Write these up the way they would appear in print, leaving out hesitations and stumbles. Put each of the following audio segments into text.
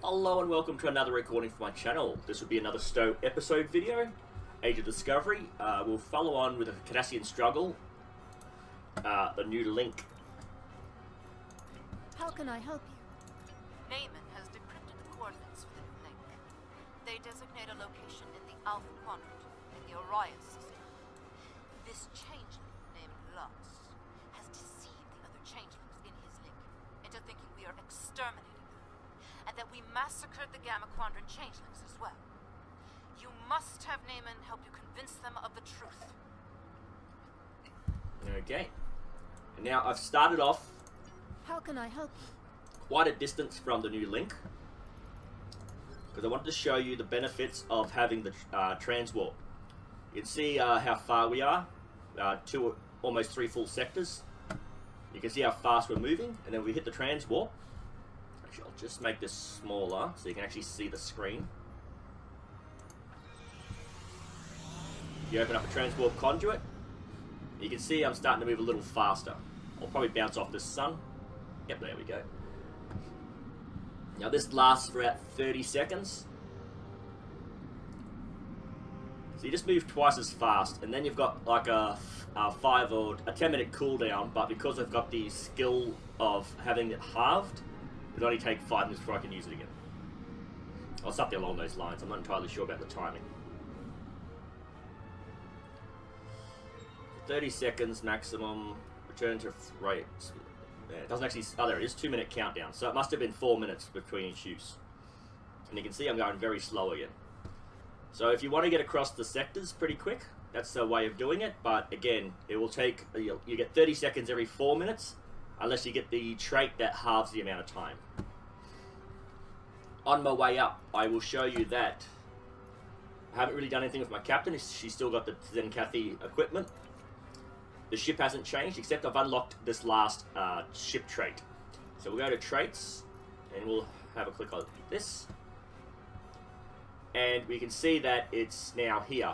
Hello and welcome to another recording for my channel. This will be another STO episode video, Age of Discovery. We'll follow on with the Cardassain Struggle, the new link. How can I help you? Naaman has decrypted the coordinates for the link. They designate a location in the Alpha Quadrant, in the Orion system. This changeling named Lux has deceived the other changelings in his link into thinking we are exterminating them, and that we massacred the Gamma Quadrant changelings as well. You must have Naaman help you convince them of the truth. Okay. Now I've started off How can I help you? quite a distance from the new link, because I wanted to show you the benefits of having the transwarp. You can see how far we are, almost 3 full sectors. You can see how fast we're moving, and then we hit the transwarp. Actually, I'll just make this smaller so you can actually see the screen. You open up a transwarp conduit. You can see I'm starting to move a little faster. I'll probably bounce off the sun. Yep, there we go. Now this lasts for about 30 seconds. So you just move twice as fast, and then you've got like a 5 or a 10 minute cooldown, but because I've got the skill of having it halved, it'll only take 5 minutes before I can use it again. Or something along those lines. I'm not entirely sure about the timing. 30 seconds maximum. Return to rate. Yeah, it doesn't actually. Oh, there it is. 2 minute countdown. So it must have been 4 minutes between each use. And you can see I'm going very slow again. So if you want to get across the sectors pretty quick, that's the way of doing it. But again, it will take. You get 30 seconds every 4 minutes, unless you get the trait that halves the amount of time. On my way up, I will show you that I haven't really done anything with my captain. She's still got the Zen-Cathy equipment. The ship hasn't changed, except I've unlocked this last ship trait. So we'll go to traits, and we'll have a click on this. And we can see that it's now here.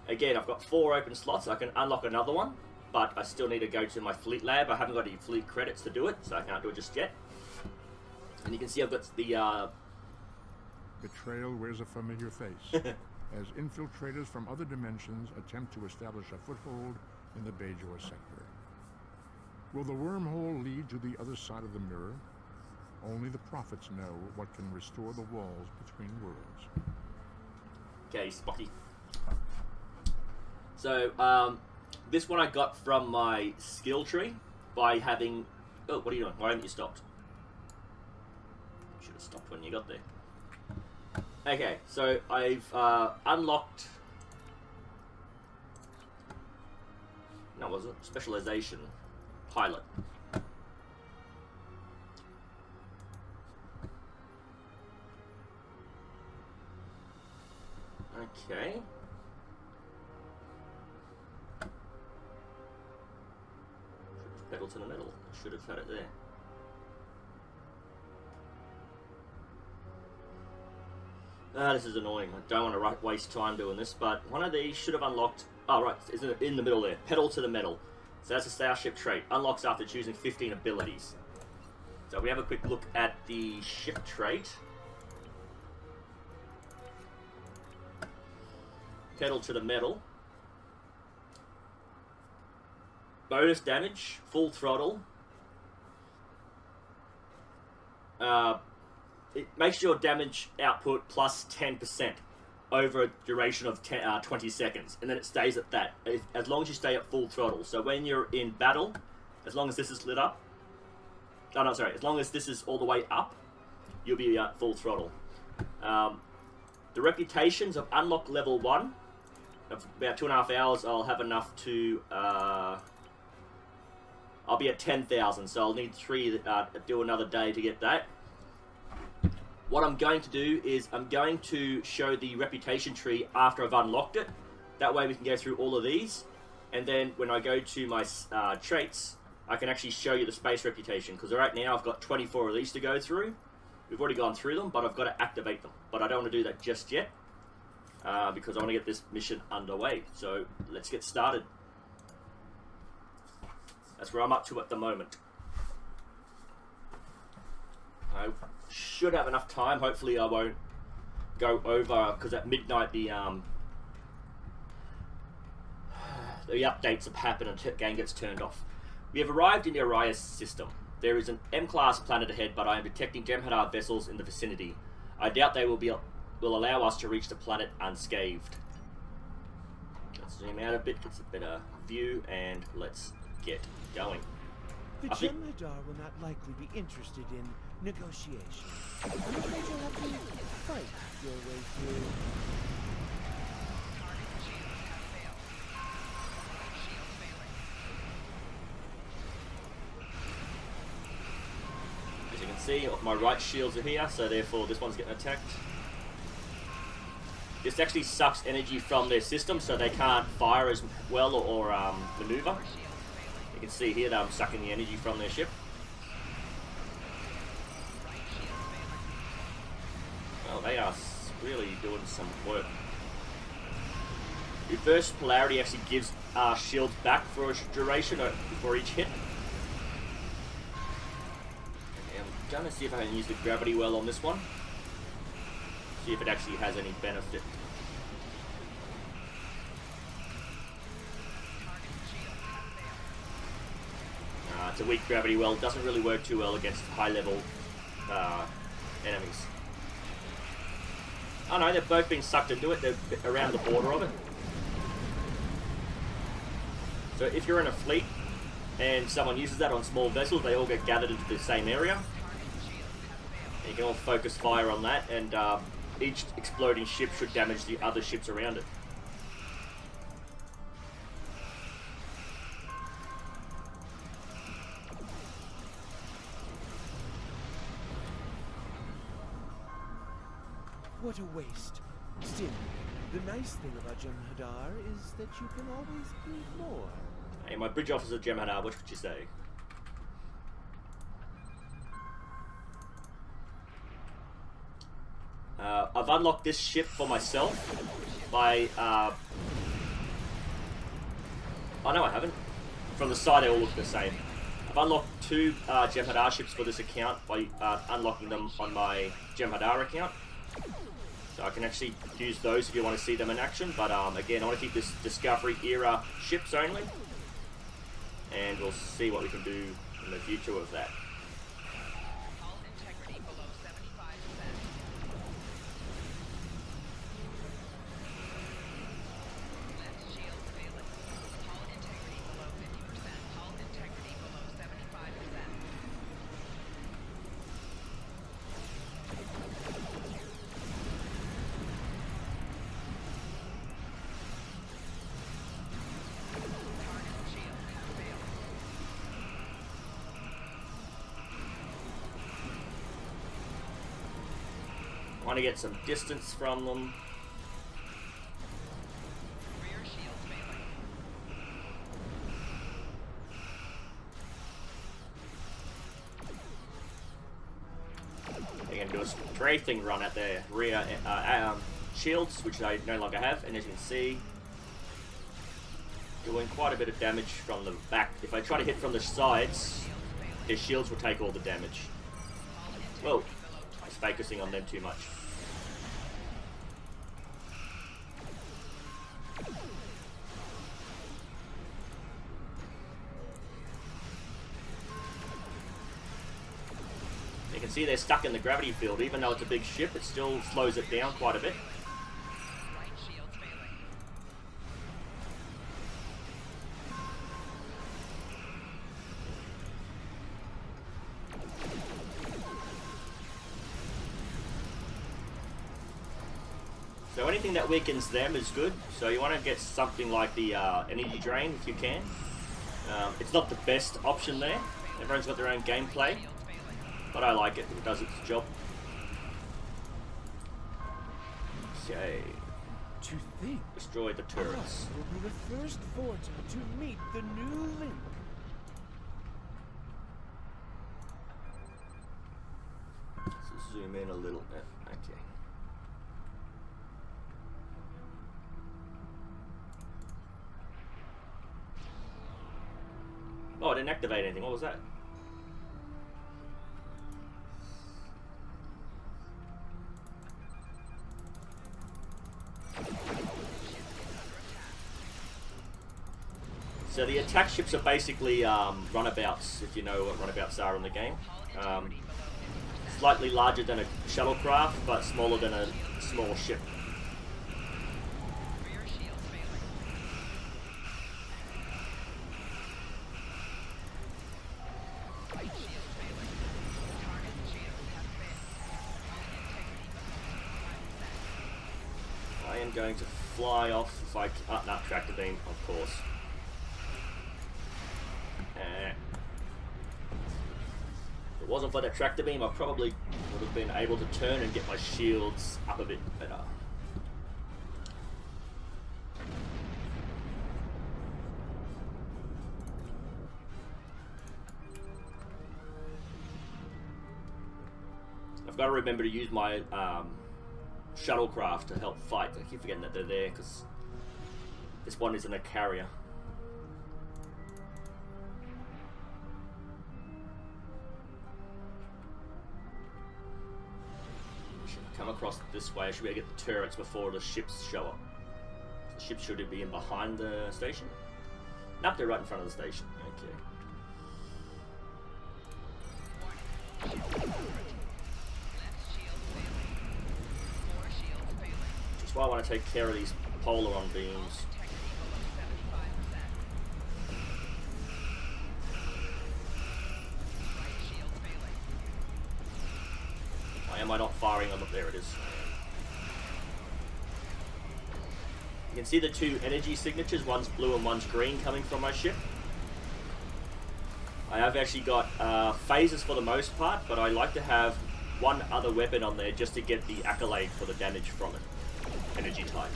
Again, I've got 4 open slots. I can unlock another one, but I still need to go to my fleet lab. I haven't got any fleet credits to do it, so I can't do it just yet. And you can see I've got the... Betrayal wears a familiar face, as infiltrators from other dimensions attempt to establish a foothold in the Bajor sector. Will the wormhole lead to the other side of the mirror? Only the prophets know what can restore the walls between worlds. Okay, Spocky. So, this one I got from my skill tree by having... Oh, what are you doing? Why haven't you stopped? Should have stopped when you got there. Okay, so I've unlocked... No, was it? Specialization. Pilot. Okay. Pedal to the metal. I should have had it there. This is annoying. I don't want to waste time doing this, but one of these should have unlocked... Oh, right. It's in the middle there. Pedal to the metal. So that's a starship trait. Unlocks after choosing 15 abilities. So we have a quick look at the ship trait. Pedal to the metal. Bonus damage. Full throttle. It makes your damage output plus 10% over a duration of 20 seconds. And then it stays at that, as long as you stay at full throttle. So when you're in battle, as long as this is lit up... Oh, no, sorry. As long as this is all the way up, you'll be at full throttle. The reputations of unlock level 1. Of about 2.5 hours, I'll have enough to... I'll be at 10,000, so I'll need 3 do another day to get that. What I'm going to do is I'm going to show the reputation tree after I've unlocked it. That way we can go through all of these. And then when I go to my traits, I can actually show you the space reputation. Because right now I've got 24 of these to go through. We've already gone through them, but I've got to activate them. But I don't want to do that just yet. Because I want to get this mission underway. So let's get started. That's where I'm up to at the moment. I should have enough time. Hopefully I won't go over, because at midnight the updates have happened and the game gets turned off. We have arrived in the Orias system. There is an M-class planet ahead, but I am detecting Jem'Hadar vessels in the vicinity. I doubt they will allow us to reach the planet unscathed. Let's zoom out a bit, get a better view, and let's get going. The Jem'Hadar will not likely be interested in negotiation. I'm afraid you'll have to fight your way through. As you can see, my right shields are here, so therefore this one's getting attacked. This actually sucks energy from their system, so they can't fire as well or maneuver. You can see here that I'm sucking the energy from their ship. Well, they are really doing some work. Reverse polarity actually gives shields back for a duration for each hit. Okay, I'm gonna see if I can use the gravity well on this one. See if it actually has any benefit. It's a weak gravity well. Doesn't really work too well against high-level enemies. Oh no, they've both been sucked into it. They're around the border of it. So if you're in a fleet and someone uses that on small vessels, they all get gathered into the same area. You can all focus fire on that, and each exploding ship should damage the other ships around it. What a waste. Still, the nice thing about Jem'Hadar is that you can always breed more. Hey, my bridge officer Jem'Hadar, what would you say? I've unlocked this ship for myself by... oh no, I haven't. From the side they all look the same. I've unlocked 2 Jem'Hadar ships for this account by unlocking them on my Jem'Hadar account. So I can actually use those if you want to see them in action, but again, I want to keep this Discovery era ships only, and we'll see what we can do in the future with that. Hull integrity below 75%. Left shield failing. Hull integrity below 50%. Hull integrity below 75%. I want to get some distance from them. Rear shield failing. They're going to do a strafing run at their rear shields, which I no longer have, and as you can see, doing quite a bit of damage from the back. If I try to hit from the sides, their shields will take all the damage. Whoa, I was focusing on them too much. You can see they're stuck in the gravity field. Even though it's a big ship, it still slows it down quite a bit. Right shield failing. So anything that weakens them is good. So you want to get something like the energy drain if you can. It's not the best option there. Everyone's got their own gameplay, but I like it. It does its job. Okay. To think Destroy the turrets. us will be the first Vorta to meet the new link. Let's zoom in a little bit. Okay. Oh, I didn't activate anything. What was that? So the attack ships are basically runabouts, if you know what runabouts are in the game. Slightly larger than a shuttlecraft, but smaller than a small ship. Rear shields failing. Right shield failing. Target shields have failed. Hull integrity below 75%. I am going to fly off if I not tractor beam, of course. If it wasn't for the tractor beam, I probably would have been able to turn and get my shields up a bit better. I've got to remember to use my shuttlecraft to help fight. I keep forgetting that they're there because this one isn't a carrier. Come across this way. I should be able to get the turrets before the ships show up. The ships should be in behind the station. Nope, they're right in front of the station. Okay. Left shield failing. 4 shields failing. That's why I want to take care of these polaron beams. Integrity below 75%. Right shield failing. Why am I not firing on them? There it is. You can see the two energy signatures, one's blue and one's green coming from my ship. I have actually got phasers for the most part, but I like to have one other weapon on there just to get the accolade for the damage from it. Energy type.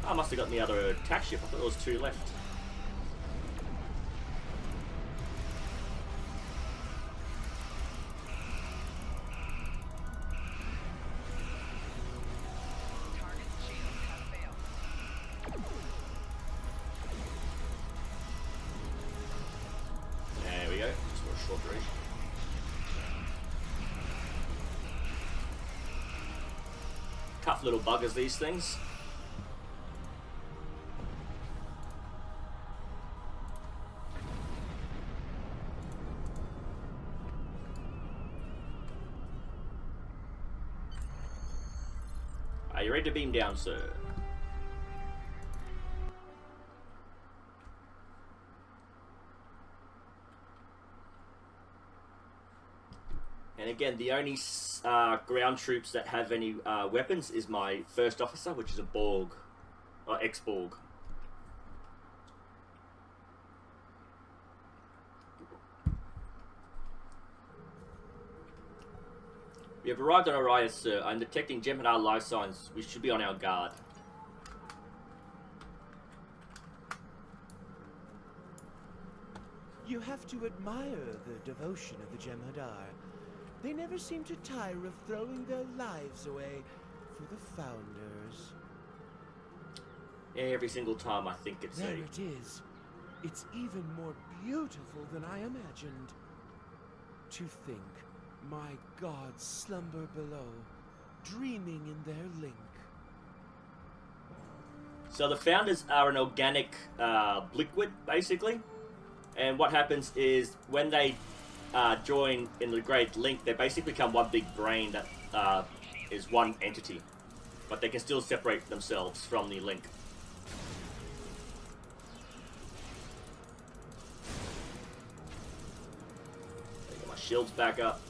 I must have got the other attack ship. I thought there was 2 left. Target shields have failed. There we go. Just for a short duration. Tough little buggers, these things. Are you ready to beam down, sir? And again, the only ground troops that have any weapons is my first officer, which is a Borg, or ex-Borg. We have arrived on Arias, sir. I'm detecting Jem'Hadar life signs. We should be on our guard. You have to admire the devotion of the Jem'Hadar. They never seem to tire of throwing their lives away for the Founders. Every single time I think it's There it is. It's even more beautiful than I imagined. To think, my gods slumber below, dreaming in their link. So the Founders are an organic liquid, basically. And what happens is when they join in the Great Link, they basically become one big brain that is one entity. But they can still separate themselves from the Link. Get my shields back up.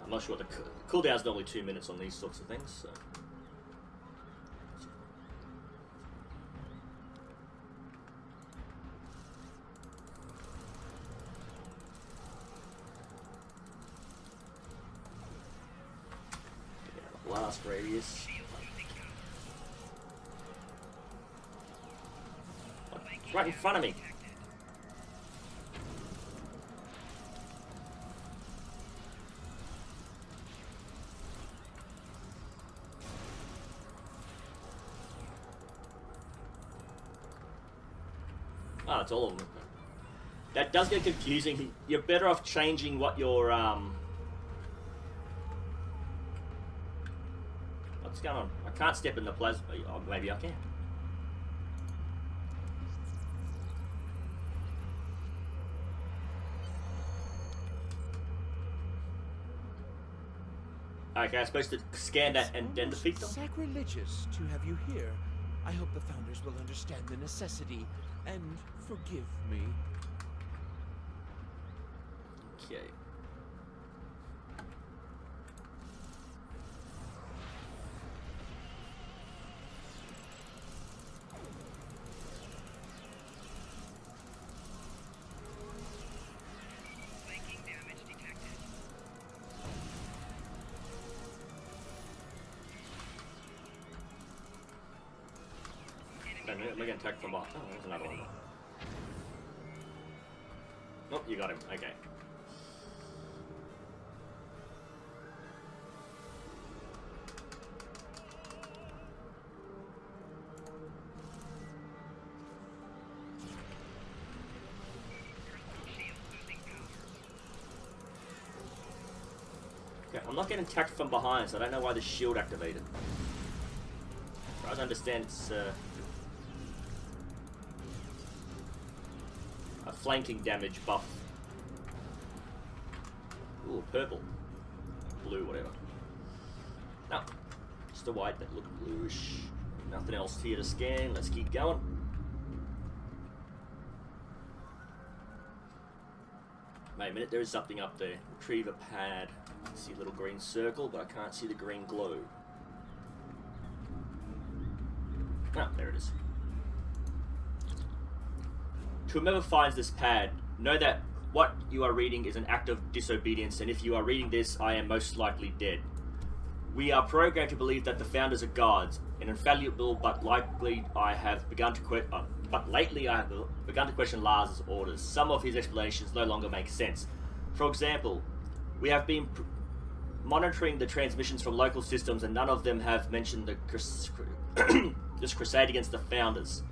I'm not sure what the cooldown's normally 2 minutes on these sorts of things, so. Blast radius. Right in front of me. Oh, that's all of them. That does get confusing. You're better off changing what your What's going on? I can't step in the plasma. Oh, maybe I can. Okay, I'm supposed to scan that and then defeat them? Sacrilegious to have you here. I hope the founders will understand the necessity and forgive me. Okay. Flanking damage detected. Wait a minute, we're getting attacked from behind. Oh, there's another one. Nope, you got him. Okay. Shield losing power. Okay, I'm not getting attacked from behind, so I don't know why the shield activated. As far as I understand, it's a flanking damage buff. Ooh, purple. Blue, whatever. No. Just a white that looked bluish. Nothing else here to scan. Let's keep going. Wait a minute, there is something up there. Retrieve a pad. I see a little green circle, but I can't see the green glow. Ah, there it is. To whomever finds this pad, know that what you are reading is an act of disobedience, and if you are reading this, I am most likely dead. We are programmed to believe that the founders are gods, and infallible, but lately I have begun to question Lars' orders. Some of his explanations no longer make sense. For example, we have been monitoring the transmissions from local systems, and none of them have mentioned the this crusade against the founders.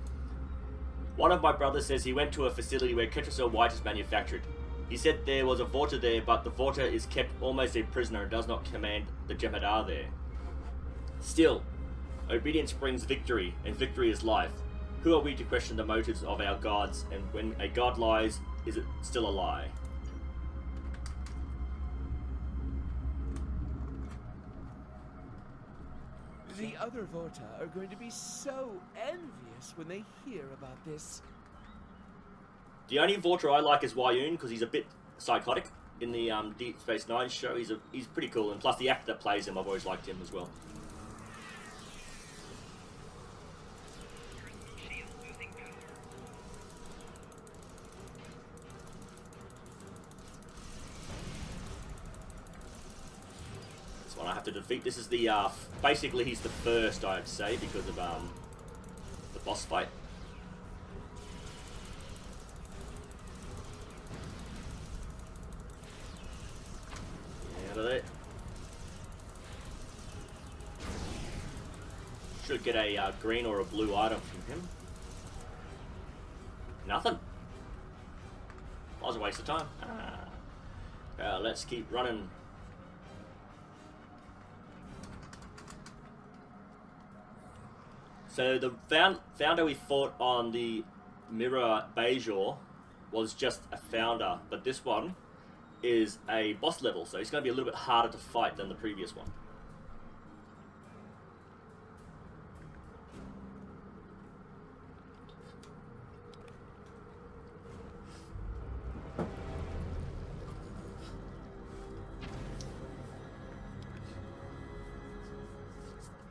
One of my brothers says he went to a facility where Cardassain White is manufactured. He said there was a Vorta there, but the Vorta is kept almost a prisoner and does not command the Jem'Hadar there. Still, obedience brings victory, and victory is life. Who are we to question the motives of our gods, and when a god lies, is it still a lie? The other Vorta are going to be so envious when they hear about this. The only Vorta I like is Wyun, because he's a bit psychotic. In the Deep Space Nine show, he's pretty cool, and plus the actor that plays him, I've always liked him as well. Shield losing power. That's one I have to defeat. This is the basically he's the first, I'd say, because of the boss fight. Out of there. Should get a green or a blue item from him. Nothing. Was a waste of time. Let's keep running. So the founder we fought on the Mirror Bajor was just a founder, but this one is a boss level, so he's going to be a little bit harder to fight than the previous one.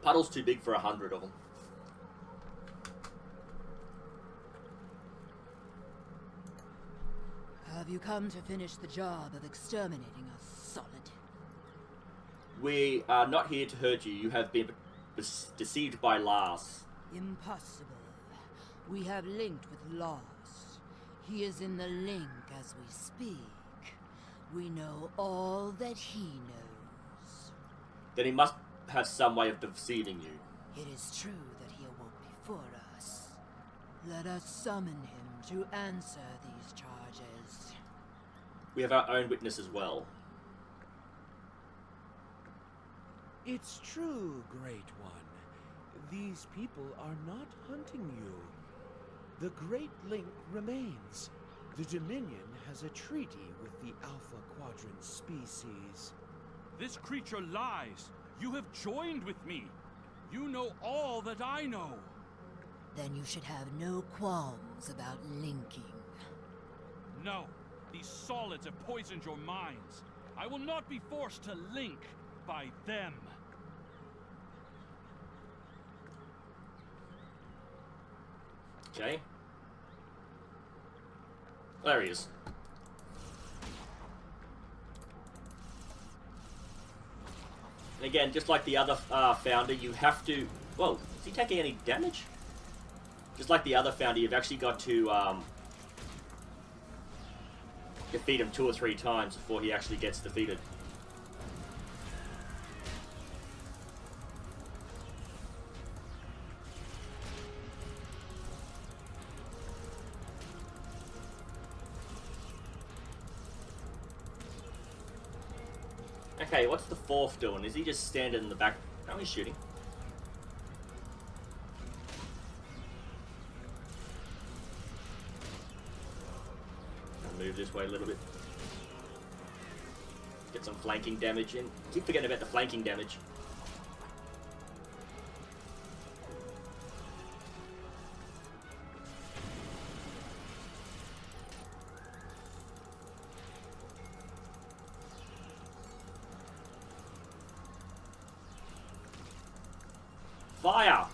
Puddle's too big for 100 of them. Have you come to finish the job of exterminating us, Solid? We are not here to hurt you. You have been deceived by Lars. Impossible. We have linked with Lars. He is in the link as we speak. We know all that he knows. Then he must have some way of deceiving you. It is true that he awoke before us. Let us summon him to answer these charges. We have our own witness as well. It's true, Great One. These people are not hunting you. The Great Link remains. The Dominion has a treaty with the Alpha Quadrant species. This creature lies. You have joined with me. You know all that I know. Then you should have no qualms about linking. No, these solids have poisoned your minds. I will not be forced to link by them. Okay. There he is. And again, just like the other founder, you have to... Whoa, is he taking any damage? Just like the other founder, you've actually got to defeat him 2 or 3 times before he actually gets defeated. Okay, what's the 4th doing? Is he just standing in the back? No, he's shooting. I'll move this way a little bit. Get some flanking damage in. Keep forgetting about the flanking damage. Fire!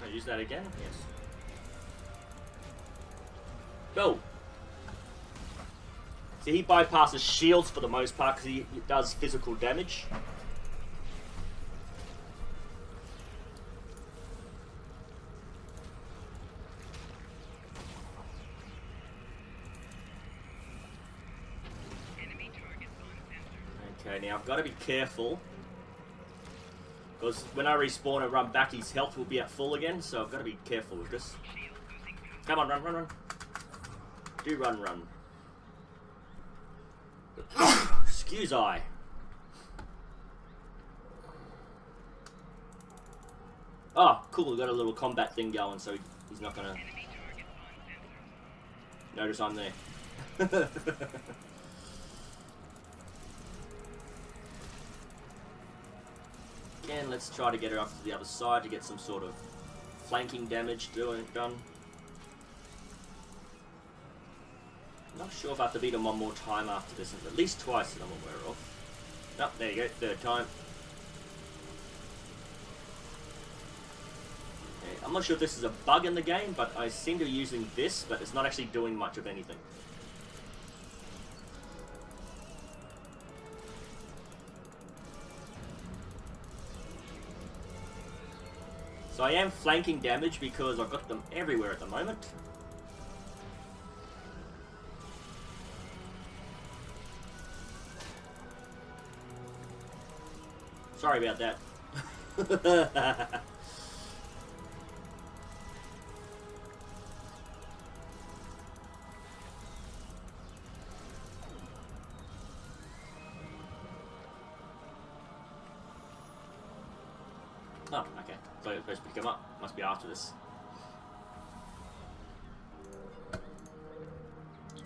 Can I use that again? Yes. Go! See, he bypasses shields for the most part because he does physical damage. Okay, now I've got to be careful because when I respawn and run back, his health will be at full again, so I've got to be careful with this. Come on, run, run, run. Do run, run. Excuse I. Oh, cool, we've got a little combat thing going, so he's not gonna notice I'm there. Again, let's try to get her up to the other side to get some sort of flanking damage done. I'm not sure if I have to beat him one more time after this, at least twice that I'm aware of. Oh, there you go, 3rd time. Okay, I'm not sure if this is a bug in the game, but I seem to be using this, but it's not actually doing much of anything. So I am flanking damage because I've got them everywhere at the moment. Sorry about that. Oh, okay. So you're supposed to pick him up. Must be after this.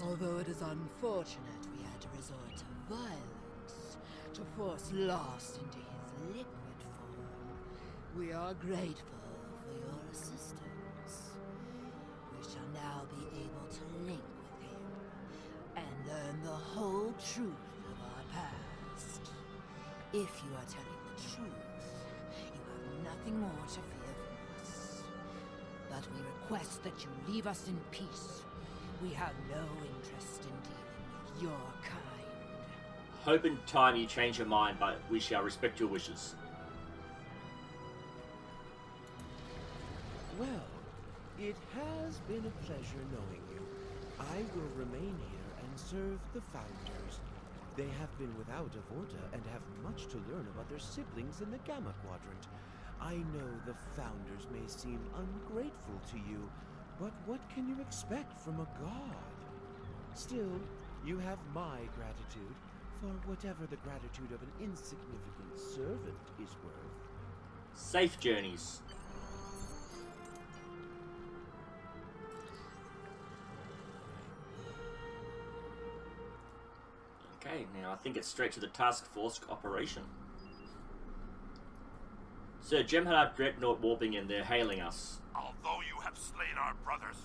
Although it is unfortunate we had to resort to violence to force Lost into his liquid form, we are grateful for your assistance. We shall now be able to link with him and learn the whole truth of our past. If you are telling the truth, you have nothing more to fear from us. But we request that you leave us in peace. We have no interest in dealing with your kind. Hope in time you change your mind, but we shall respect your wishes. Well, it has been a pleasure knowing you. I will remain here and serve the Founders. They have been without a Vorta and have much to learn about their siblings in the Gamma Quadrant. I know the Founders may seem ungrateful to you, but what can you expect from a god? Still, you have my gratitude for whatever the gratitude of an insignificant servant is worth. Safe journeys. Okay, now I think it's straight to the task force operation. Sir, Jem'Hadar Dreadnought warping in, they're hailing us. Although you have slain our brothers,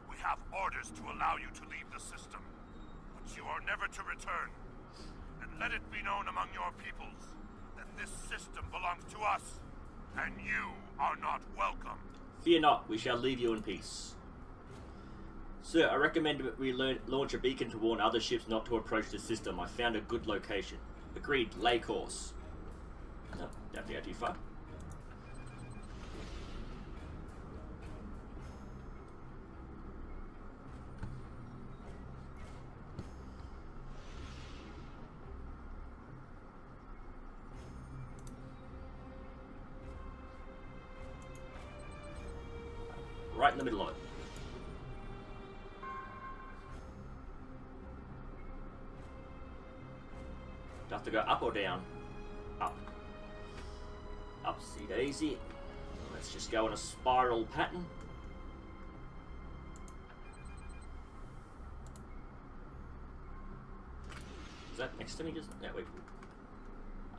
we have orders to allow you to leave the system. But you are never to return. And let it be known among your peoples that this system belongs to us, and you are not welcome. Fear not, we shall leave you in peace. Sir, I recommend we launch a beacon to warn other ships not to approach the system. I found a good location. Agreed, lay course. No, don't have to go too far. Right in the middle of it. Do I have to go up or down? Up. Upsy daisy. Let's just go in a spiral pattern. Is that next to me? Just no, wait.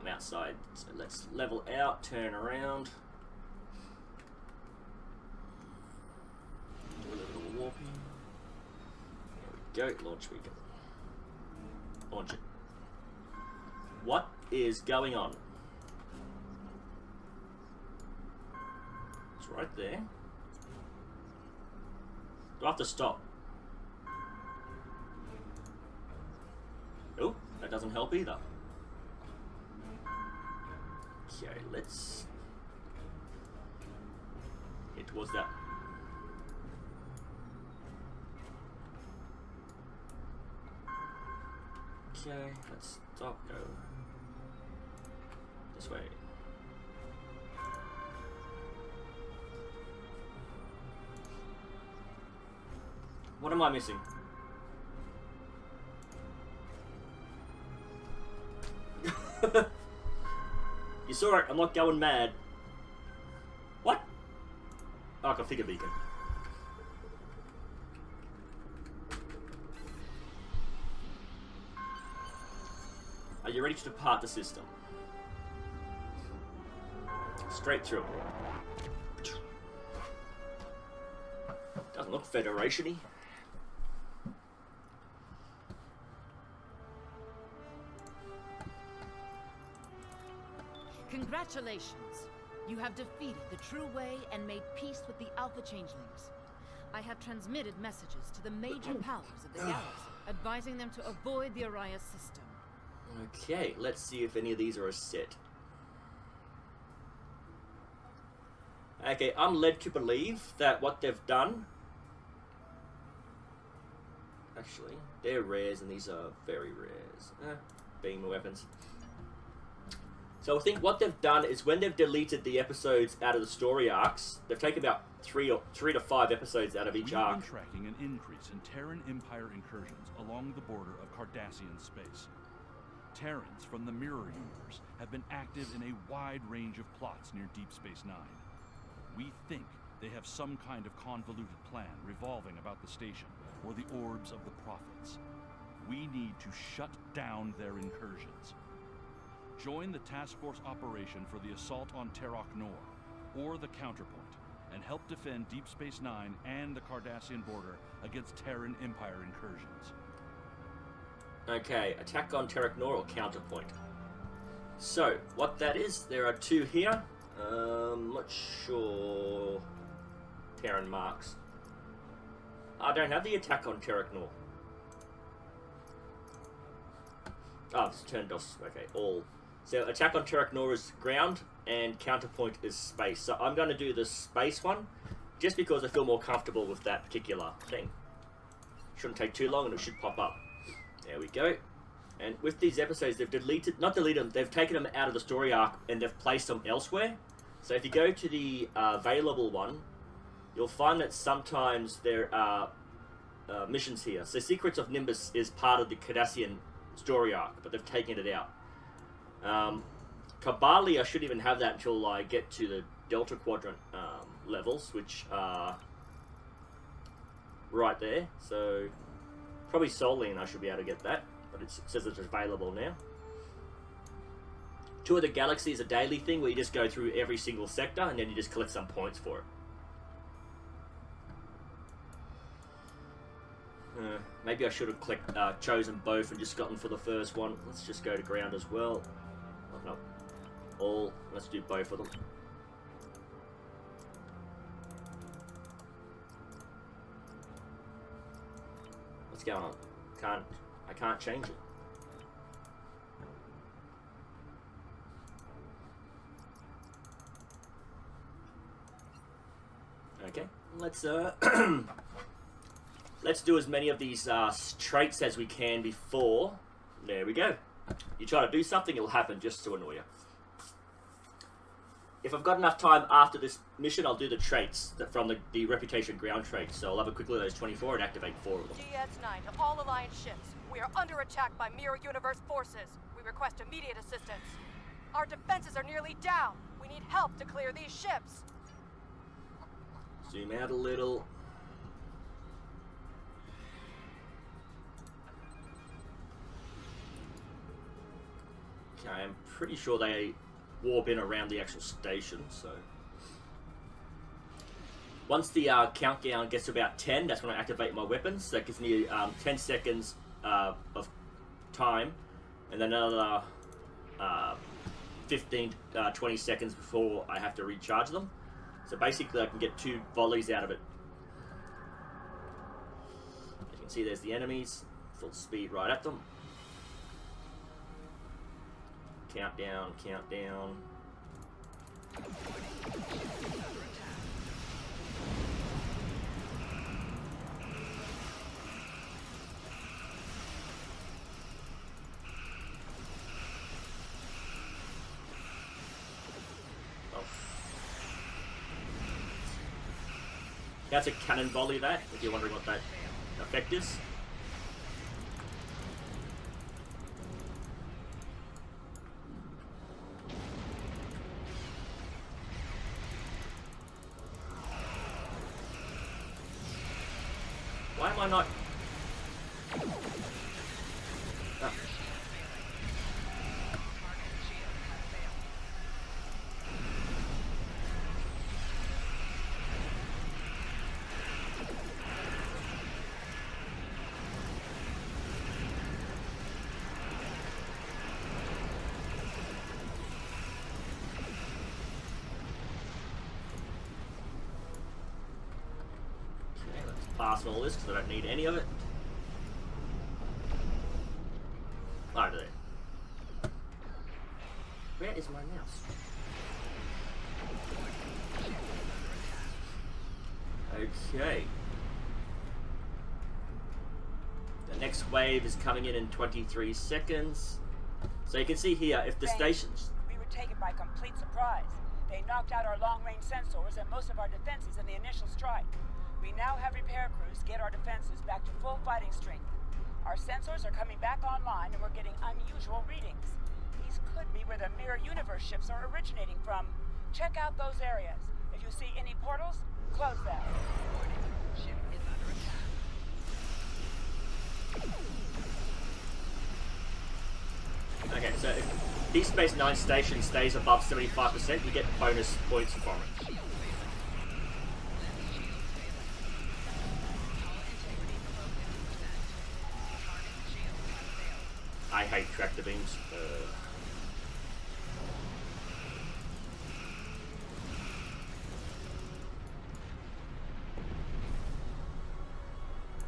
I'm outside. So let's level out, turn around. Do a little warping. There we go. Launch beacon. Launch it. What is going on? It's right there. Do I have to stop? Oh, that doesn't help either. Okay, let's head towards that. Okay, let's stop, go this way. What am I missing? You saw it, I'm not going mad. What? Oh, configure beacon. Are you ready to depart the system? Straight through. Doesn't look Federation-y. Congratulations! You have defeated the True Way and made peace with the Alpha Changelings. I have transmitted messages to the major powers of the galaxy, advising them to avoid the Arias system. Okay, let's see if any of these are a set. Okay, I'm led to believe that what they've done... Actually, they're rares and these are very rares. Beam weapons. So I think what they've done is when they've deleted the episodes out of the story arcs, they've taken about 3 to 5 episodes out of each arc. We've been tracking an increase in Terran Empire incursions along the border of Cardassain space. Terrans from the Mirror Universe have been active in a wide range of plots near Deep Space Nine. We think they have some kind of convoluted plan revolving about the station or the orbs of the prophets. We need to shut down their incursions. Join the task force operation for the assault on Terok Nor, or the Counterpoint, and help defend Deep Space Nine and the Cardassian border against Terran Empire incursions. Okay, attack on Terok Nor or Counterpoint. So, what that is, there are 2 here. Not sure. Terran marks. I don't have the attack on Terok Nor. Oh, it's turned off. Okay, all. So, attack on Terok Nor is ground, and Counterpoint is space. So, I'm going to do the space one, just because I feel more comfortable with that particular thing. Shouldn't take too long, and it should pop up. There we go. And with these episodes, they've not deleted them, they've taken them out of the story arc and they've placed them elsewhere. So if you go to the available one, you'll find that sometimes there are missions here. So Secrets of Nimbus is part of the Cardassain story arc, but they've taken it out. Kabali, I shouldn't even have that until I get to the Delta Quadrant levels, which are right there. So probably Solene I should be able to get that, but it says it's available now. Tour of the Galaxy is a daily thing where you just go through every single sector and then you just collect some points for it. Maybe I should have chosen both and just gotten for the first one. Let's just go to ground as well. Oh, no. All. Let's do both of them. What's going on? I can't change it. Okay, let's let's do as many of these traits as we can before. There we go. You try to do something, it'll happen just to annoy you. If I've got enough time after this mission, I'll do the traits from the reputation ground traits. So I'll have a quick look at those 24 and activate 4 of them. GS9 to all Alliance ships. We are under attack by Mirror Universe forces. We request immediate assistance. Our defenses are nearly down. We need help to clear these ships. Zoom out a little. Okay, I'm pretty sure they warp in around the actual station, so... Once the countdown gets to about 10, that's when I activate my weapons. So that gives me 10 seconds of time, and then another 15, 20 seconds before I have to recharge them. So basically I can get 2 volleys out of it. As you can see, there's the enemies. Full speed right at them. Countdown, countdown. That's a cannon volley, that, if you're wondering what that effect is. Why am I not... Oh. Pass all this because I don't need any of it. Over there. Where is my mouse? Okay. The next wave is coming in 23 seconds. So you can see here, if the stations... We were taken by complete surprise. They knocked out our long-range sensors and most of our defenses in the initial strike. We now have repair crews get our defenses back to full fighting strength. Our sensors are coming back online and we're getting unusual readings. These could be where the Mirror Universe ships are originating from. Check out those areas. If you see any portals, close them. Ship is under attack. Okay, so if Deep Space Nine station stays above 75%, you get bonus points from it. I hate tractor beams.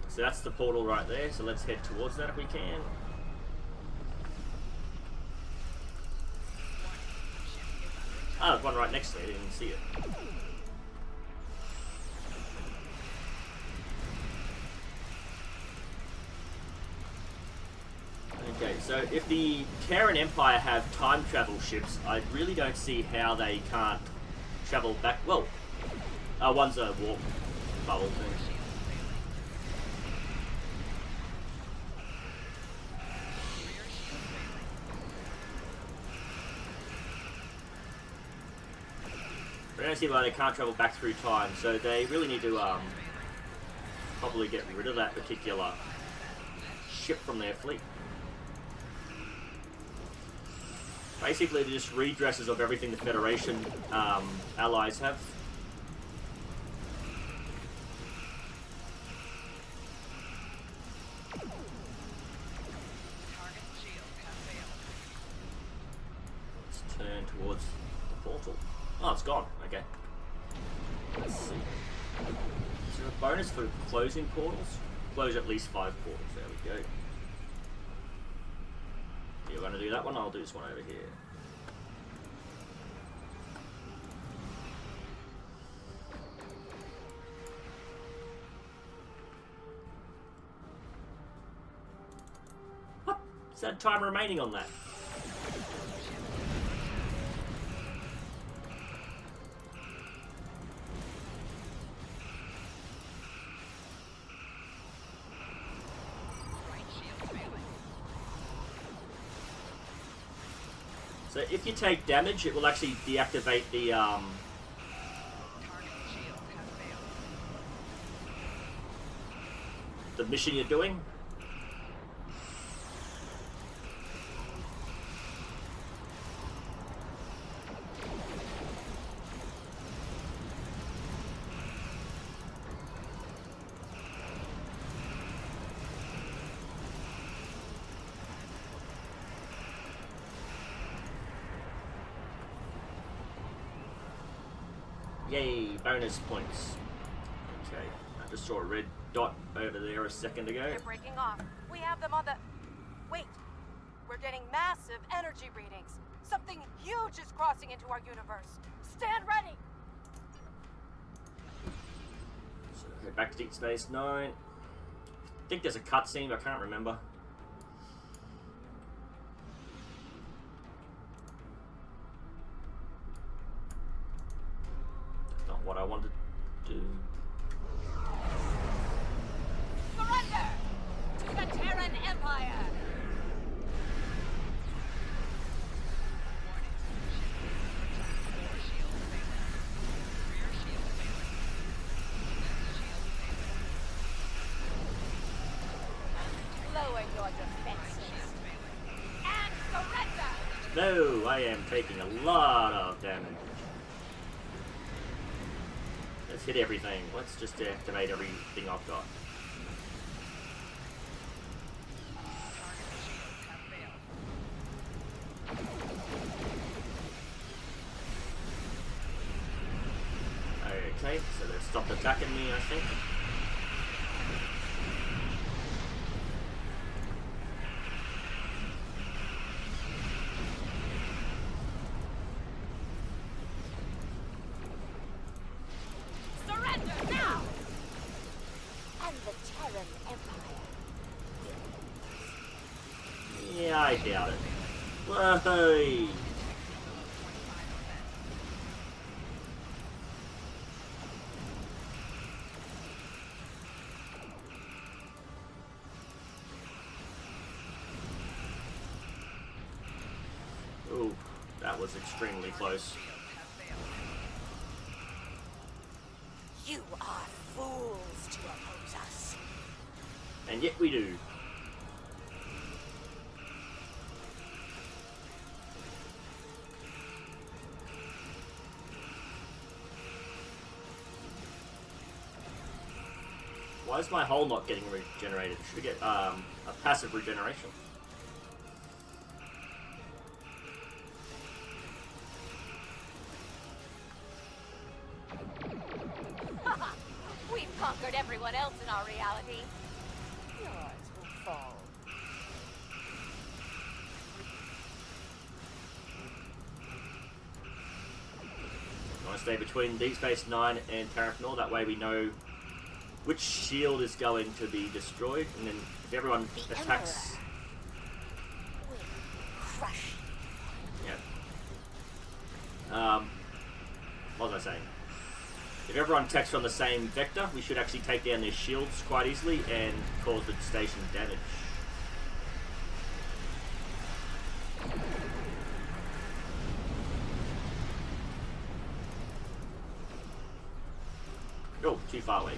So that's the portal right there, so let's head towards that if we can. Ah, there's one right next to me, I didn't even see it. Okay, so if the Terran Empire have time travel ships, I really don't see how they can't travel back. Well, one's a warp bubble thing. I don't see why they can't travel back through time, so they really need to probably get rid of that particular ship from their fleet. Basically, they're just redresses of everything the Federation allies have. Let's turn towards the portal. Oh, it's gone. Okay. Let's see. Is there a bonus for closing portals? Close at least 5 portals. There we go. You're going to do that one, I'll do this one over here. What? Is that time remaining on that? So if you take damage, it will actually deactivate the mission you're doing. Yay, bonus points. Okay, I just saw a red dot over there a second ago. They're breaking off. We have them on the... Wait. We're getting massive energy readings. Something huge is crossing into our universe. Stand ready! So head back to Deep Space Nine. I think there's a cutscene, but I can't remember. What I wanted to do. Surrender to the Terran Empire! Lower your defenses and surrender! No, I am taking a lot of damage. Let's hit everything. Let's just activate everything I've got. Okay, so they've stopped attacking me, I think. Yeah, I doubt it. Whoa! Ooh, that was extremely close. You are fools to oppose us. And yet we do. Why is my hull not getting regenerated? Should we get a passive regeneration? We've conquered everyone else in our reality. Yours will fall. I want to stay between Deep Space Nine and Terranor, that way we know which shield is going to be destroyed, and then if everyone attacks... If everyone attacks from the same vector, we should actually take down their shields quite easily and cause the station damage. Oh, too far away.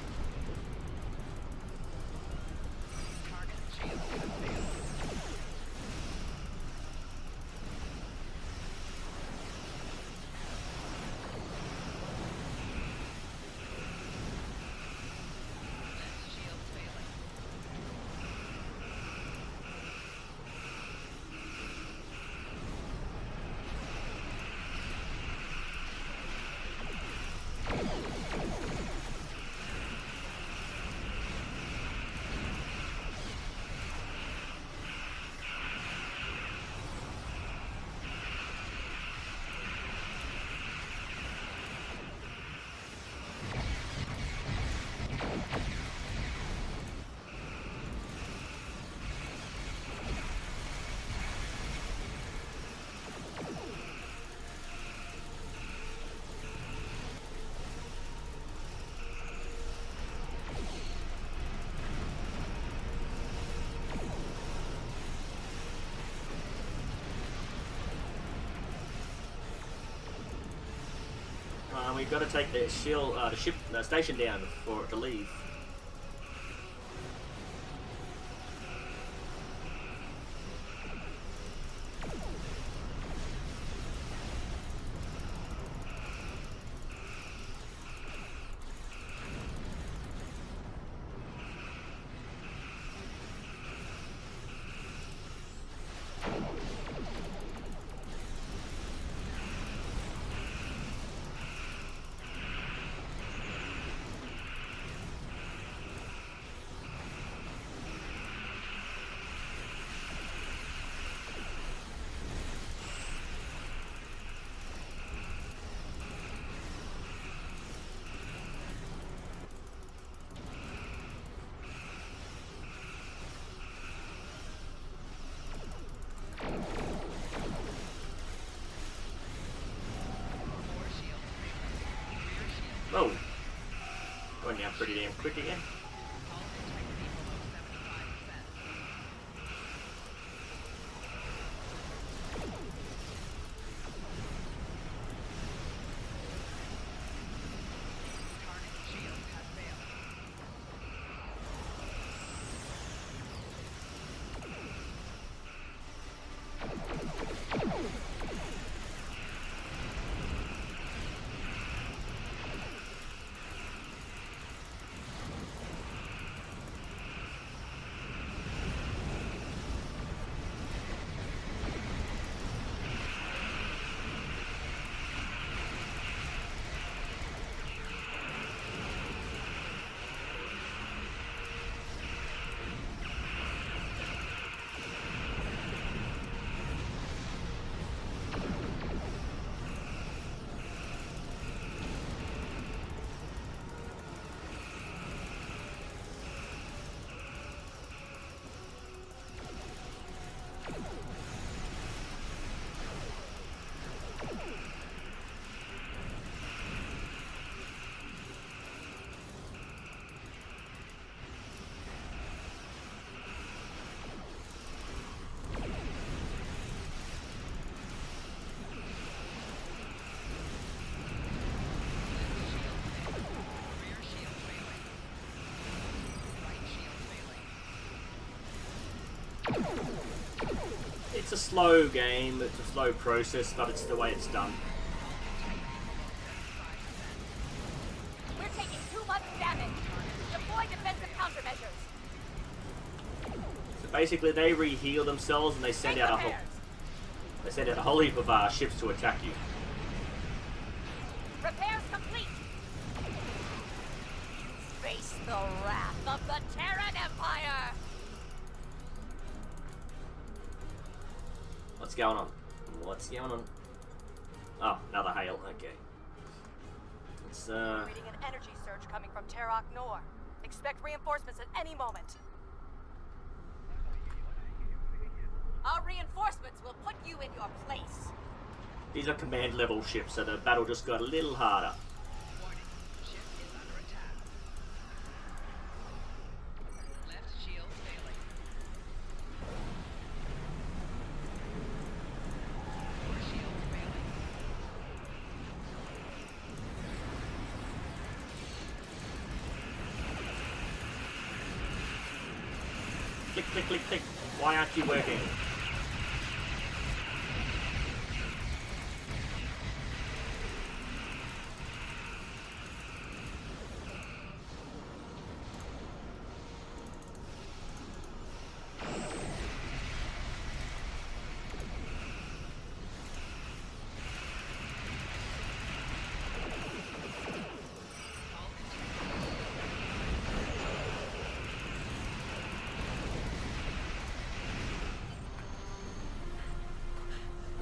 We've got to take the shield, the station down for it to leave. Oh, going down pretty damn quick again. It's a slow game, it's a slow process, but it's the way it's done. We're taking too much damage. Deploy defensive countermeasures. So basically, they re-heal themselves and they send out a whole heap of ships to attack you. Repairs complete. Face the wrath of the Terran Empire. What's going on? What's going on? Oh, another hail. Okay. It's Reading an energy surge coming from Terok Nor. Expect reinforcements at any moment. Our reinforcements will put you in your place. These are command level ships, so the battle just got a little harder. click, click, click. Why aren't you working?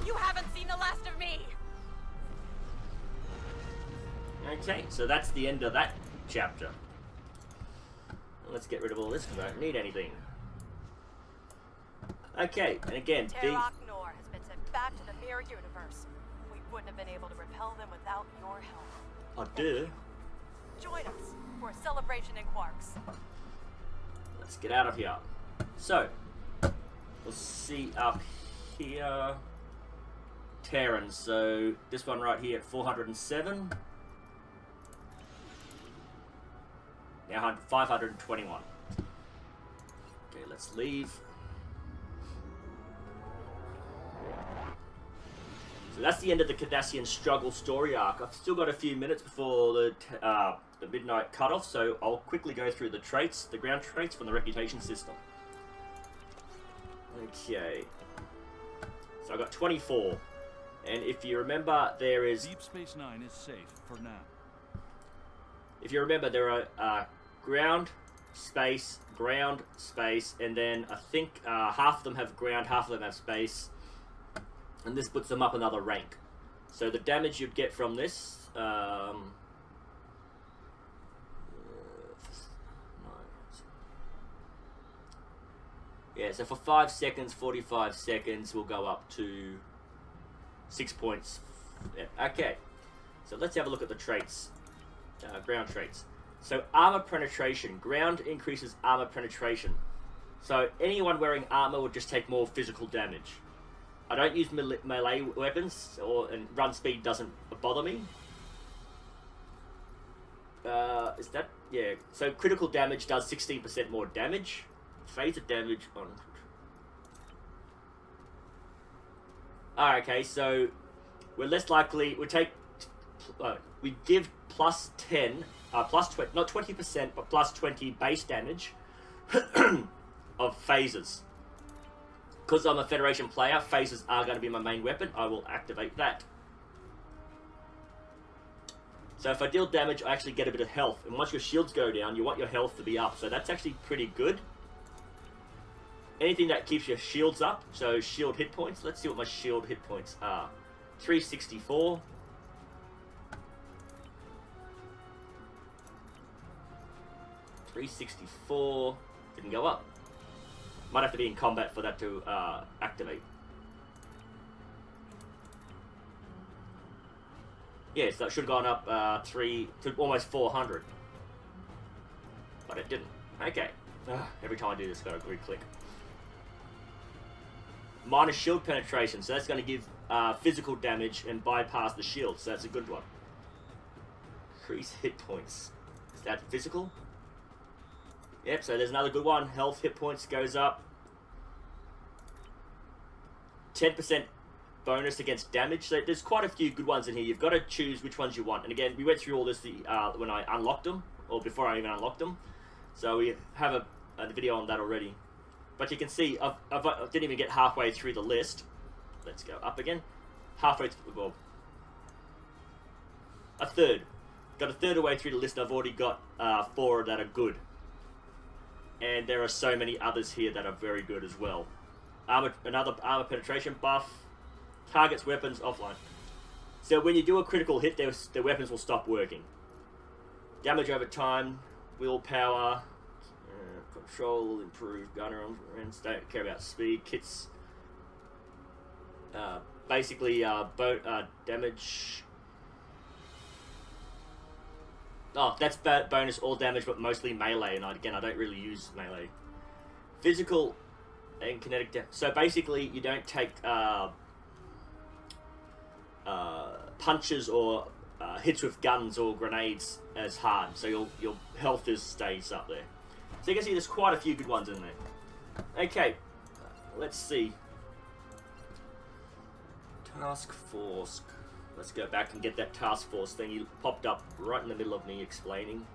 You haven't seen the last of me! Okay, so that's the end of that chapter. Let's get rid of all this because I don't need anything. Okay, and again, Terok Nor has been sent back to the Mirror Universe. We wouldn't have been able to repel them without your help. I do. Join us for a celebration in Quarks. Let's get out of here. So, we'll see up here. Terrans, so this one right here at 407. Now 521. Okay, let's leave. So that's the end of the Cardassain Struggle story arc. I've still got a few minutes before the midnight cutoff, so I'll quickly go through the traits, the ground traits from the reputation system. Okay. So I've got 24. And if you remember, there is... Deep Space Nine is safe for now. If you remember, there are ground, space, and then I think half of them have ground, half of them have space. And this puts them up another rank. So the damage you'd get from this... yeah, so for 5 seconds, 45 seconds, we'll go up to 6 points. Yeah, okay, so let's have a look at the traits. Ground traits. So armor penetration. Ground increases armor penetration. So anyone wearing armor would just take more physical damage. I don't use melee weapons, and run speed doesn't bother me. Is that... yeah. So critical damage does 16% more damage. Phaser damage on... okay, so we're less likely... we give plus 10... plus 20... not 20%, but plus 20 base damage of phasers. Because I'm a Federation player, phasers are going to be my main weapon. I will activate that. So if I deal damage, I actually get a bit of health. And once your shields go down, you want your health to be up. So that's actually pretty good. Anything that keeps your shields up, so shield hit points. Let's see what my shield hit points are. 364. Didn't go up. Might have to be in combat for that to activate. Yeah, so that should have gone up 3 to almost 400. But it didn't. Okay. Every time I do this, I've got to re-click. Minus shield penetration, so that's going to give physical damage and bypass the shield, so that's a good one. Increase hit points. Is that physical? Yep, so there's another good one. Health hit points goes up. 10% bonus against damage. So there's quite a few good ones in here. You've got to choose which ones you want. And again, we went through all this when I unlocked them, or before I even unlocked them. So we have a video on that already. But you can see, I didn't even get halfway through the list. Let's go up again. Halfway through, well, a third. Got a third of the way through the list. I've already got 4 that are good. And there are so many others here that are very good as well. Another armor penetration buff. Targets weapons offline. So when you do a critical hit, their weapons will stop working. Damage over time. Willpower. Control, improve gunner arms, don't care about speed. Kits. Basically, damage. Oh, that's bonus all damage, but mostly melee, and again, I don't really use melee. Physical and kinetic damage. So basically, you don't take punches or hits with guns or grenades as hard, so your health stays up there. So you can see there's quite a few good ones in there. Okay, let's see. Task force. Let's go back and get that task force thing. He popped up right in the middle of me explaining.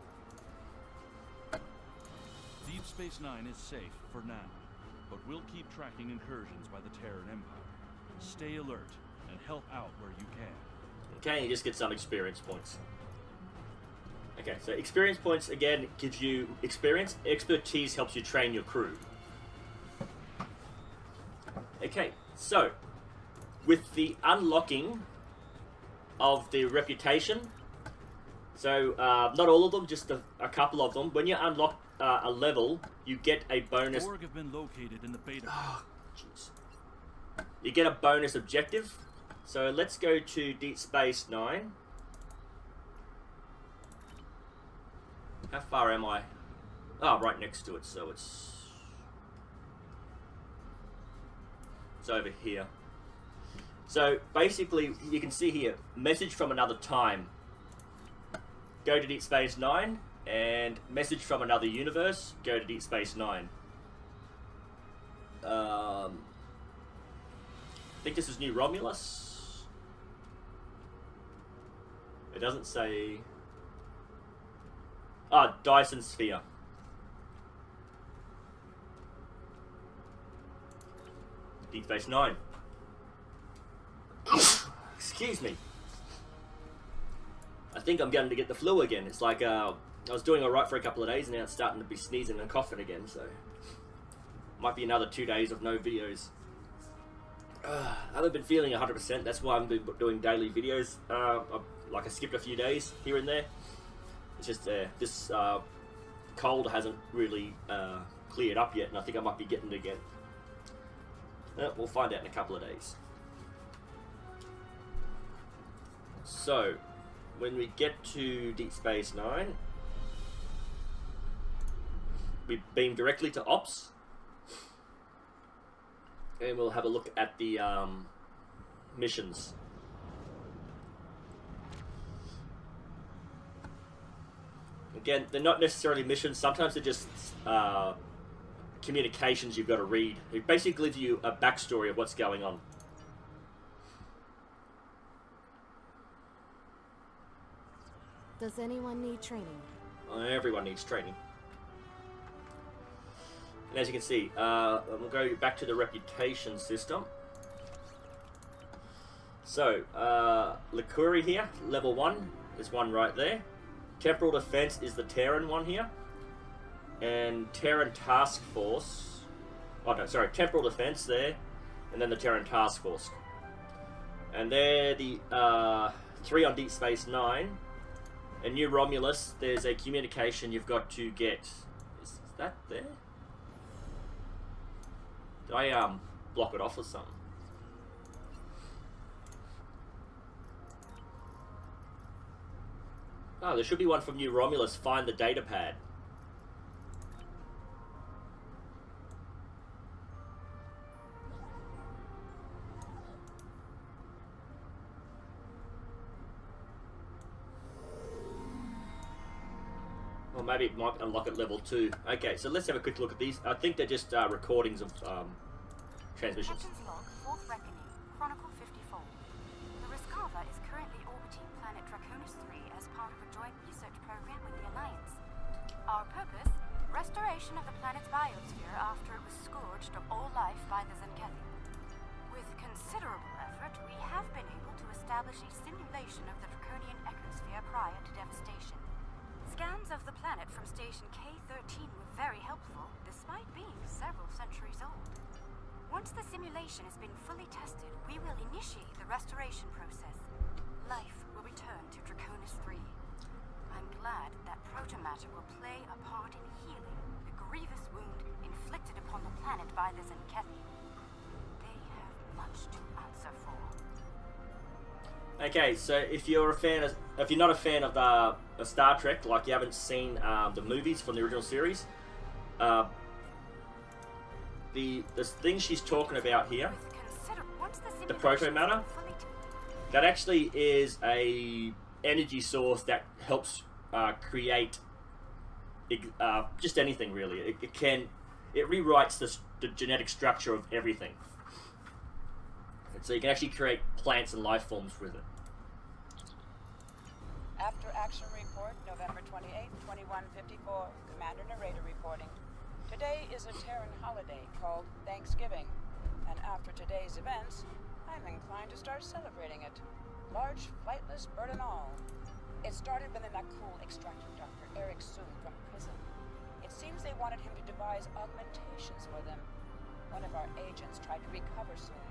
Deep Space Nine is safe for now, but we'll keep tracking incursions by the Terran Empire. Stay alert and help out where you can. Okay, you just get some experience points. Okay, so experience points again gives you experience. Expertise helps you train your crew. Okay, so with the unlocking of the reputation, so not all of them, just a couple of them. When you unlock a level, you get a bonus. Borg have been located in the beta. Oh, jeez. You get a bonus objective. So let's go to Deep Space Nine. How far am I? Oh, right next to it, so it's over here. So basically, you can see here, message from another time. Go to Deep Space Nine, and message from another universe. Go to Deep Space Nine. I think this is New Romulus. It doesn't say. Ah, Dyson Sphere. Deep Space Nine. Excuse me. I think I'm going to get the flu again. It's like I was doing alright for a couple of days, and now it's starting to be sneezing and coughing again, so might be another 2 days of no videos. I haven't been feeling 100%, that's why I've been doing daily videos. I skipped a few days here and there. It's just this cold hasn't really cleared up yet, and I think I might be getting it again. We'll find out in a couple of days. So, when we get to Deep Space Nine, we beam directly to Ops, and we'll have a look at the missions. Again, they're not necessarily missions. Sometimes they're just communications you've got to read. It basically gives you a backstory of what's going on. Does anyone need training? Everyone needs training. And as you can see, we'll go back to the reputation system. So, Likuri here, level 1. There's one right there. Temporal Defense is the Terran one here. And Terran Task Force. Oh no, sorry, Temporal Defense there. And then the Terran Task Force. And they're the 3 on Deep Space Nine. And New Romulus, there's a communication you've got to get. Is that there? Did I block it off or something? Oh, there should be one from New Romulus. Find the data pad. Or maybe it might unlock at level 2. Okay, so let's have a quick look at these. I think they're just recordings of transmissions. Captain's log, 4th reckoning, Chronicle 54. The Rescava is currently orbiting planet Draconis 3 as part of a joint research program with the Alliance. Our purpose? Restoration of the planet's biosphere after it was scourged of all life by the Zenkethi. With considerable effort, we have been able to establish a simulation of the Draconian ecosphere prior to devastation. Scans of the planet from station K-13 were very helpful, despite being several centuries old. Once the simulation has been fully tested, we will initiate the restoration process. Life will return to Draconis 3. I'm glad that protomatter will play a part in healing the grievous wound inflicted upon the planet by the Zenkethi. They have much to answer for. Okay, so if you're not a fan of the Star Trek, like you haven't seen the movies from the original series, the thing she's talking about here, the protomatter, that actually is a energy source that helps create just anything really. It rewrites the genetic structure of everything. And so you can actually create plants and life forms with it. After action report, November 28, 2154. Commander Narrator reporting. Today is a Terran holiday called Thanksgiving, and after today's events, I'm inclined to start celebrating it. Large, flightless bird and all. It started when the Nakul extracted Dr. Eric Soon from prison. It seems they wanted him to devise augmentations for them. One of our agents tried to recover Soon,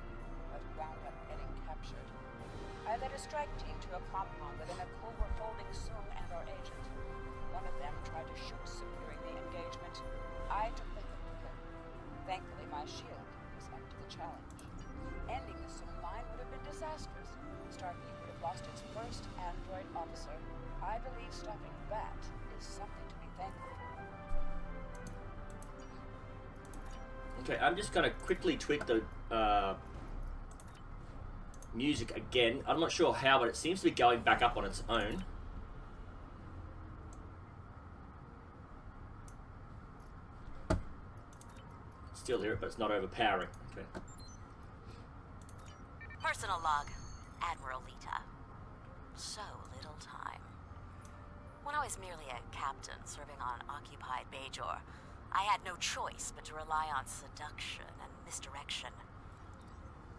but wound up getting captured. I led a strike team to a compound where the Nakul were holding Soon and our agent. One of them tried to shoot Soon during the engagement. I took the hit with him. Thankfully, my shield was up to the challenge. Ending the Soon line would have been disastrous. Starfleet would have lost its first android officer. I believe stopping that is something to be thankful for. Okay, I'm just going to quickly tweak the music again. I'm not sure how, but it seems to be going back up on its own. Still hear it, but it's not overpowering. Okay. Personal log, Admiral Lita. So little time. When I was merely a captain serving on occupied Bajor, I had no choice but to rely on seduction and misdirection.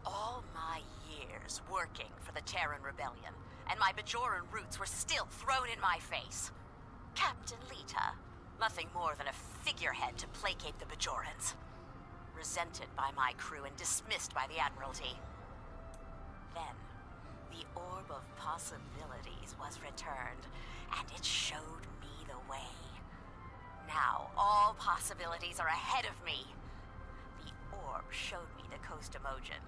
All my years working for the Terran Rebellion, and my Bajoran roots were still thrown in my face. Captain Lita, nothing more than a figurehead to placate the Bajorans. Resented by my crew and dismissed by the Admiralty. Then, the orb of possibilities was returned, and it showed me the way. Now, all possibilities are ahead of me. The orb showed me the Costamogen.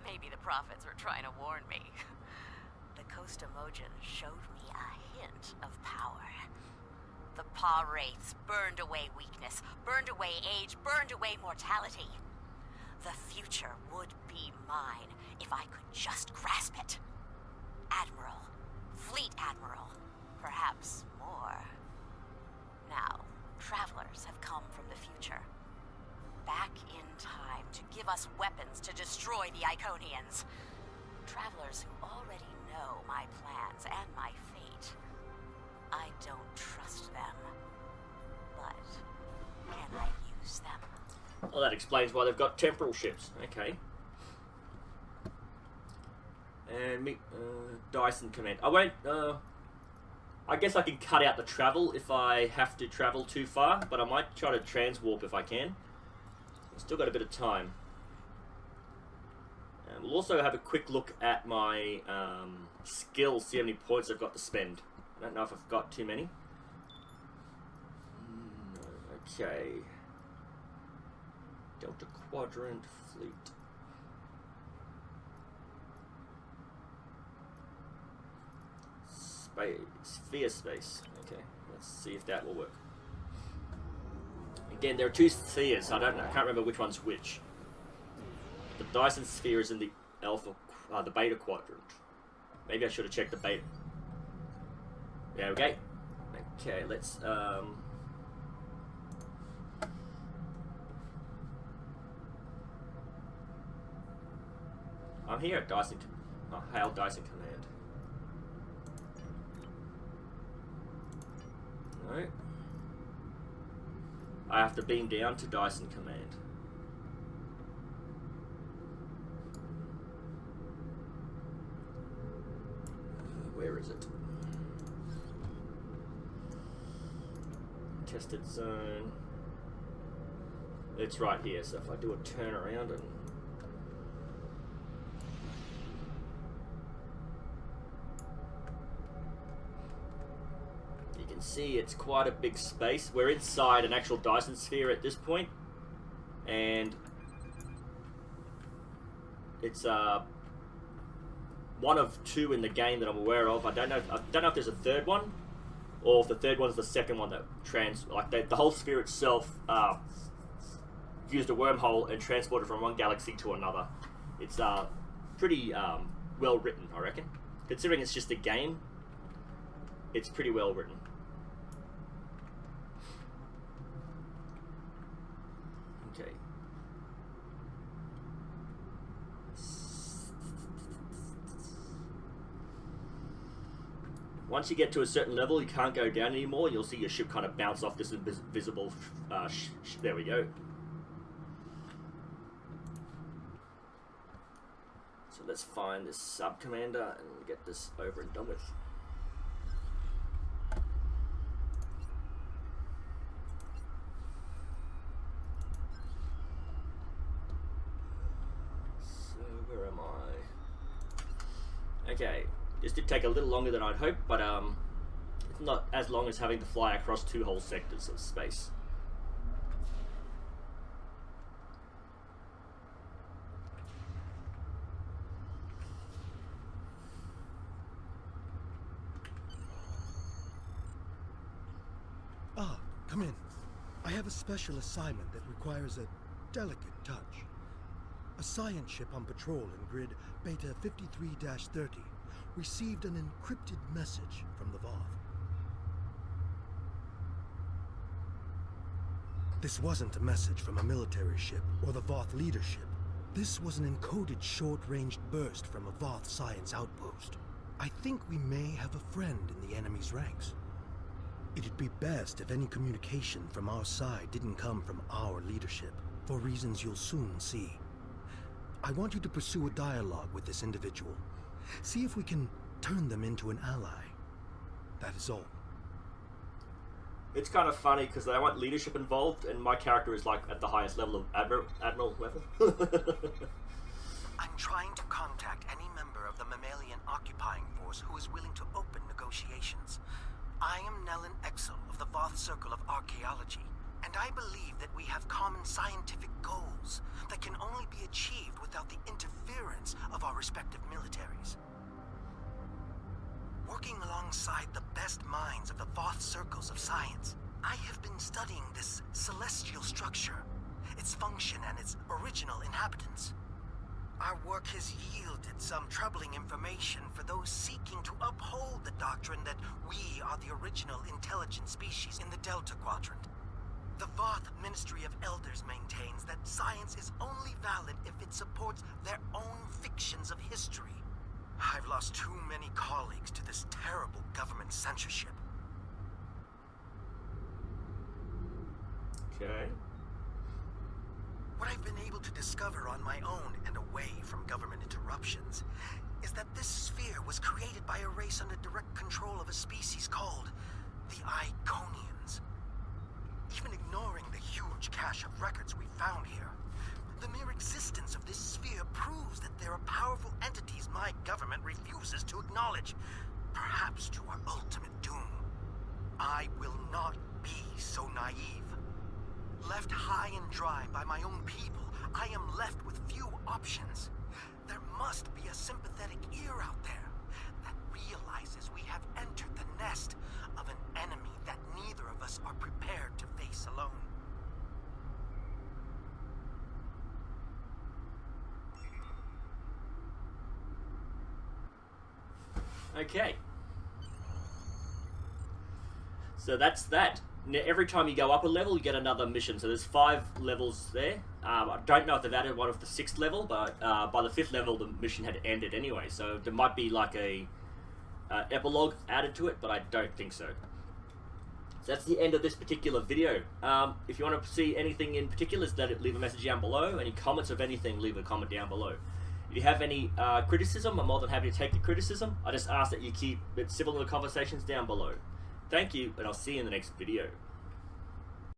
Maybe the prophets were trying to warn me. The Costamogen showed me a hint of power. The Pa Wraiths burned away weakness, burned away age, burned away mortality. The future would be mine if I could just grasp it. Admiral, Fleet Admiral, perhaps more. Now, travelers have come from the future. Back in time to give us weapons to destroy the Iconians. Travelers who already know my plans and my fate. I don't trust them. But can I use them? Well, that explains why they've got temporal ships. Okay. And Dyson command. I won't. I guess I can cut out the travel if I have to travel too far, but I might try to transwarp if I can. I've still got a bit of time. And we'll also have a quick look at my skills, see how many points I've got to spend. I don't know if I've got too many. No, okay. Delta Quadrant Fleet. Sphere space. Okay, let's see if that will work. Again, there are two spheres. I don't know. I can't remember which one's which. The Dyson sphere is in the the beta quadrant. Maybe I should have checked the beta. There we go. Okay, let's I'm here at Dyson. Hail Dyson Command. No. I have to beam down to Dyson Command. Where is it? Tested zone. It's right here, so if I do a turn around and you can see it's quite a big space. We're inside an actual Dyson sphere at this point, and it's one of two in the game that I'm aware of. I don't know if there's a third one, or if the third one's the second one that the whole sphere itself used a wormhole and transported from one galaxy to another. It's pretty well written, I reckon. Considering it's just a game, it's pretty well written. Okay. once you get to a certain level, you can't go down anymore. You'll see your ship kind of bounce off this invisible. There we go. So let's find this sub commander and get this over and done with. So where am I? Okay, this did take a little longer than I'd hoped, but it's not as long as having to fly across 2 whole sectors of space. Ah, come in. I have a special assignment that requires a delicate touch. A science ship on patrol in grid Beta 53-30 received an encrypted message from the Voth. This wasn't a message from a military ship or the Voth leadership. This was an encoded short-ranged burst from a Voth science outpost. I think we may have a friend in the enemy's ranks. It'd be best if any communication from our side didn't come from our leadership, for reasons you'll soon see. I want you to pursue a dialogue with this individual. See if we can turn them into an ally. That is all. It's kind of funny because they want leadership involved, and my character is like at the highest level of admiral level. I'm trying to contact any member of the mammalian occupying force who is willing to open negotiations. I am Nellen Exel of the Voth Circle of Archaeology, and I believe that we have common scientific goals that can only be achieved without the interference of our respective militaries. Working alongside the best minds of the Voth Circles of Science, I have been studying this celestial structure, its function and its original inhabitants. Our work has yielded some troubling information for those seeking to uphold the doctrine that we are the original intelligent species in the Delta Quadrant. The Voth Ministry of Elders maintains that science is only valid if it supports their own fictions of history. I've lost too many colleagues to this terrible government censorship. Okay. What I've been able to discover on my own and away from government interruptions is that this sphere was created by a race under direct control of a species called the Iconians. Even ignoring the huge cache of records we found here, the mere existence of this sphere proves that there are powerful entities my government refuses to acknowledge, perhaps to our ultimate doom. I will not be so naive. Left high and dry by my own people, I am left with few options. There must be a sympathetic ear out there that realizes we have entered the nest of an enemy that neither of us are prepared to face alone. Okay. So that's that. Every time you go up a level, you get another mission. So there's 5 levels there. I don't know if they've added one of the 6th level, but by the 5th level, the mission had ended anyway. So there might be like a epilogue added to it, but I don't think so. So that's the end of this particular video. If you want to see anything in particular, leave a message down below. Any comments of anything, leave a comment down below. If you have any criticism, I'm more than happy to take the criticism. I just ask that you keep it civil in the conversations down below. Thank you, and I'll see you in the next video.